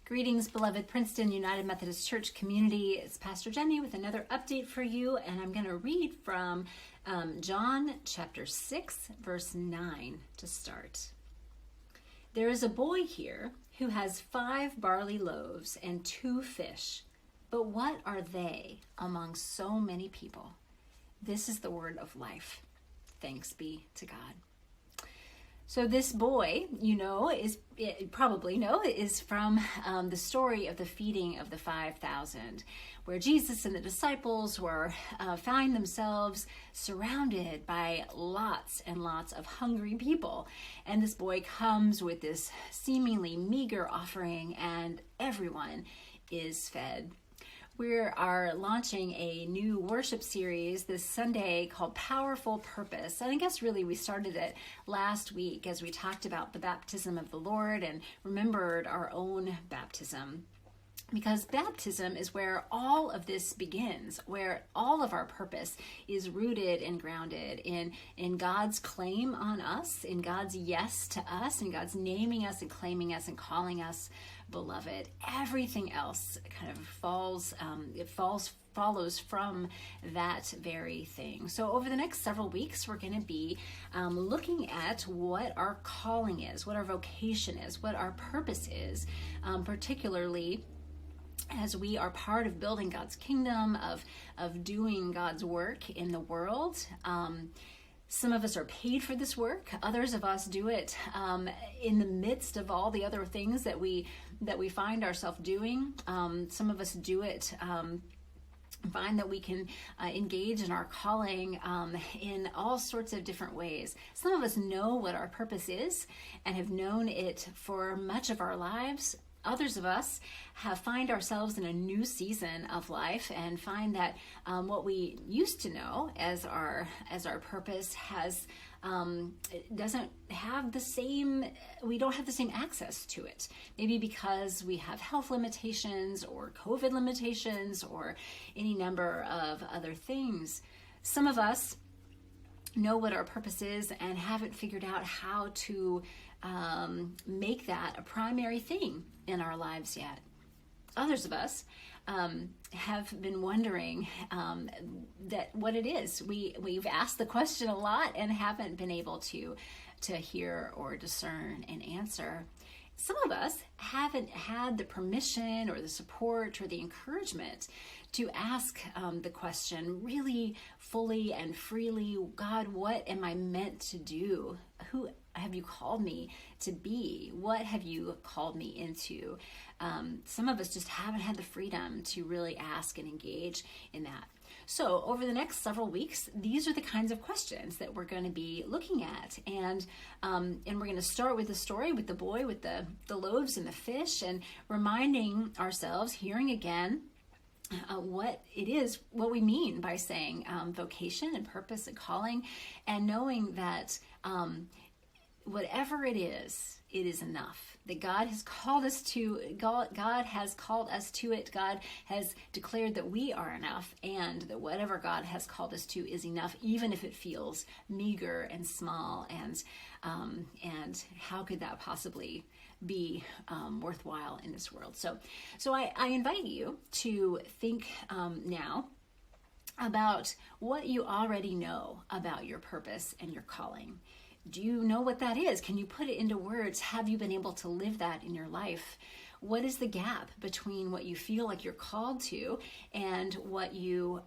Greetings, beloved Princeton United Methodist Church community. It's Pastor Jenny with another update for you, and I'm going to read from John chapter 6, verse 9 to start. There is a boy here who has 5 barley loaves and 2 fish, but what are they among so many people? This is the word of life. Thanks be to God. So this boy, is from the story of the feeding of the 5,000, where Jesus and the disciples find themselves surrounded by lots and lots of hungry people. And this boy comes with this seemingly meager offering, and everyone is fed. We are launching a new worship series this Sunday called Powerful Purpose. And I guess really we started it last week as we talked about the baptism of the Lord and remembered our own baptism. Because baptism is where all of this begins, where all of our purpose is rooted and grounded in God's claim on us, in God's yes to us, in God's naming us and claiming us and calling us beloved. Everything else kind of follows from that very thing. So over the next several weeks, we're going to be looking at what our calling is, what our vocation is, what our purpose is, particularly as we are part of building God's kingdom, of doing God's work in the world. Some of us are paid for this work. Others of us do it in the midst of all the other things that we find ourselves doing. Some of us do it find that we can engage in our calling in all sorts of different ways. Some of us know what our purpose is and have known it for much of our lives. Others of us find ourselves in a new season of life and find that what we used to know as our purpose doesn't have the same. We don't have the same access to it. Maybe because we have health limitations or COVID limitations or any number of other things. Some of us know what our purpose is and haven't figured out how to make that a primary thing in our lives yet. Others of us have been wondering that what it is. We've asked the question a lot and haven't been able to hear or discern an answer. Some of us haven't had the permission or the support or the encouragement to ask the question really fully and freely, God, what am I meant to do? Who have you called me to be? What have you called me into? Some of us just haven't had the freedom to really ask and engage in that. So over the next several weeks, these are the kinds of questions that we're going to be looking at. And we're going to start with the story with the boy with the loaves and the fish, and reminding ourselves, hearing again, what it is, what we mean by saying vocation and purpose and calling, and knowing that whatever it is enough. That God has called us to, God has called us to it. God has declared that we are enough, and that whatever God has called us to is enough, even if it feels meager and small. And how could that possibly be worthwhile in this world? So I invite you to think now about what you already know about your purpose and your calling. Do you know what that is? Can you put it into words? Have you been able to live that in your life? What is the gap between what you feel like you're called to and what you,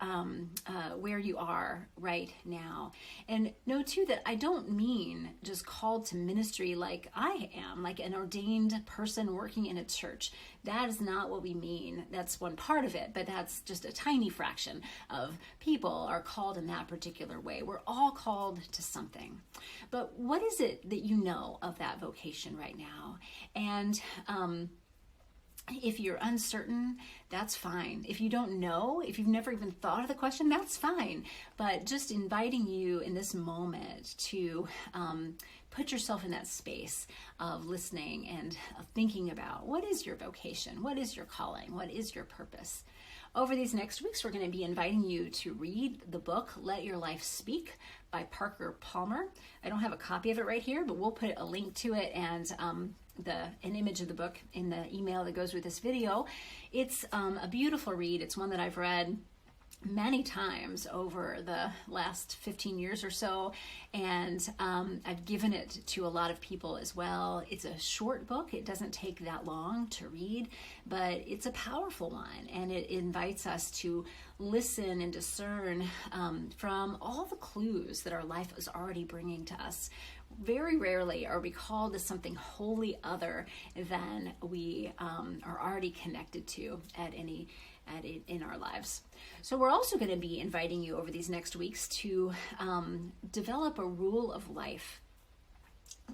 where you are right now? And know too that I don't mean just called to ministry like I am, like an ordained person working in a church. That is not what we mean. That's one part of it, but that's just a tiny fraction of people are called in that particular way. We're all called to something. But what is it that you know of that vocation right now? And if you're uncertain, that's fine. If you don't know, if you've never even thought of the question, that's fine. But just inviting you in this moment to put yourself in that space of listening and of thinking about what is your vocation? What is your calling? What is your purpose? Over these next weeks, we're going to be inviting you to read the book, Let Your Life Speak by Parker Palmer. I don't have a copy of it right here, but we'll put a link to it and an image of the book in the email that goes with this video. It's a beautiful read. It's one that I've read many times over the last 15 years or so, and I've given it to a lot of people as well. It's a short book. It doesn't take that long to read, but it's a powerful one, and it invites us to listen and discern from all the clues that our life is already bringing to us. Very rarely are we called to something wholly other than we are already connected to in our lives. So we're also going to be inviting you over these next weeks to develop a rule of life.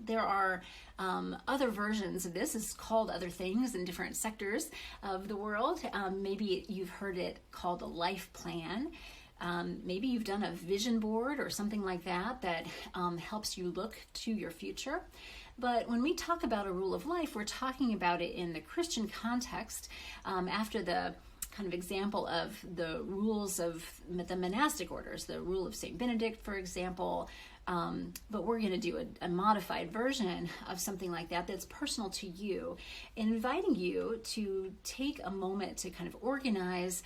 There are other versions of this. It's called other things in different sectors of the world. Maybe you've heard it called a life plan. Maybe you've done a vision board or something like that helps you look to your future. But when we talk about a rule of life, we're talking about it in the Christian context, after the kind of example of the rules of the monastic orders, the rule of St. Benedict, for example. But we're going to do a modified version of something like that that's personal to you, inviting you to take a moment to kind of organize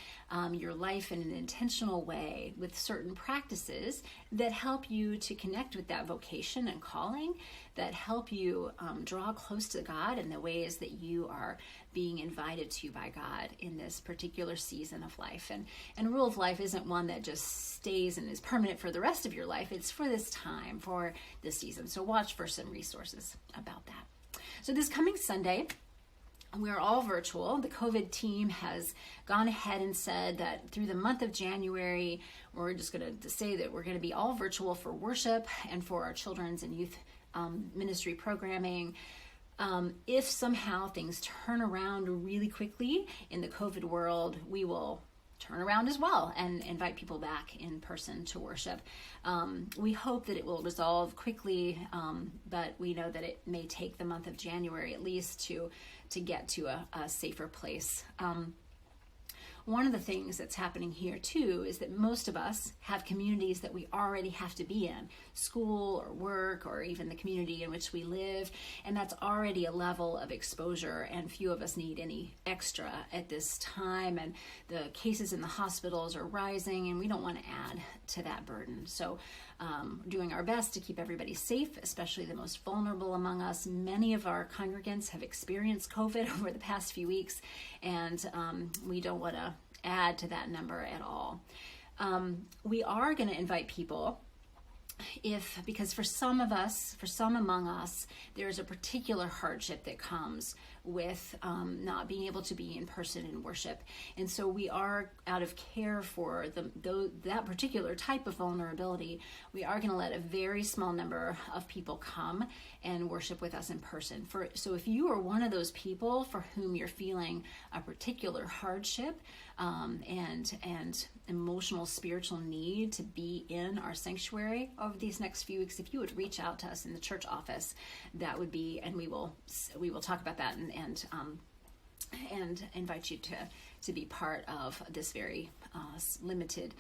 your life in an intentional way with certain practices that help you to connect with that vocation and calling, that help you draw close to God in the ways that you are being invited to by God in this particular season of life. And rule of life isn't one that just stays and is permanent for the rest of your life. It's for this time, for this season. So watch for some resources about that. So this coming Sunday, we're all virtual. The COVID team has gone ahead and said that through the month of January, we're just going to say that we're going to be all virtual for worship and for our children's and youth ministry programming. If somehow things turn around really quickly in the COVID world, we will turn around as well and invite people back in person to worship. We hope that it will resolve quickly, but we know that it may take the month of January at least to get to a safer place. One of the things that's happening here too is that most of us have communities that we already have to be in, school or work or even the community in which we live, and that's already a level of exposure, and few of us need any extra at this time, and the cases in the hospitals are rising, and we don't want to add to that burden. So doing our best to keep everybody safe, especially the most vulnerable among us. Many of our congregants have experienced COVID over the past few weeks, and we don't want to add to that number at all. We are going to invite people because for some among us, there's a particular hardship that comes with not being able to be in person in worship. And so we are, out of care for that particular type of vulnerability, we are going to let a very small number of people come and worship with us in person. So if you are one of those people for whom you're feeling a particular hardship and emotional, spiritual need to be in our sanctuary over these next few weeks, if you would reach out to us in the church office, that would be, and we will talk about that and invite you to be part of this very limited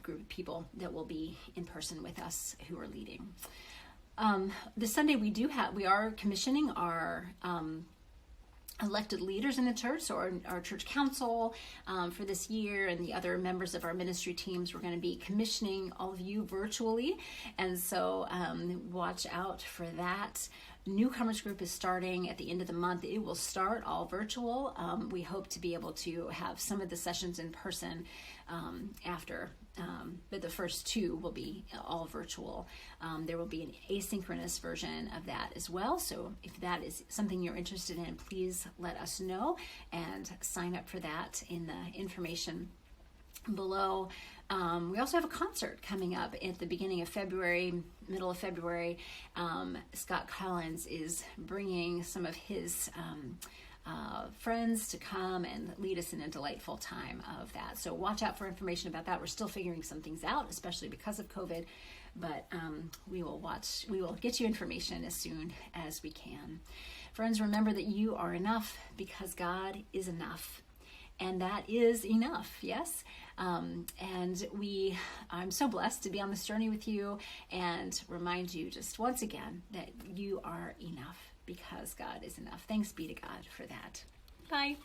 group of people that will be in person with us who are leading. This Sunday we are commissioning our elected leaders in the church, so our church council for this year, and the other members of our ministry teams. We're going to be commissioning all of you virtually, and so watch out for that. Newcomers group is starting at the end of the month. It will start all virtual. We hope to be able to have some of the sessions in person after, but the first two will be all virtual. There will be an asynchronous version of that as well. So if that is something you're interested in, please let us know and sign up for that in the information below. We also have a concert coming up at the beginning of February, middle of February. Scott Collins is bringing some of his friends to come and lead us in a delightful time of that. So watch out for information about that. We're still figuring some things out, especially because of COVID, but we will get you information as soon as we can. Friends, remember that you are enough because God is enough. And that is enough, yes? And I'm so blessed to be on this journey with you and remind you just once again that you are enough. because God is enough. Thanks be to God for that. Bye.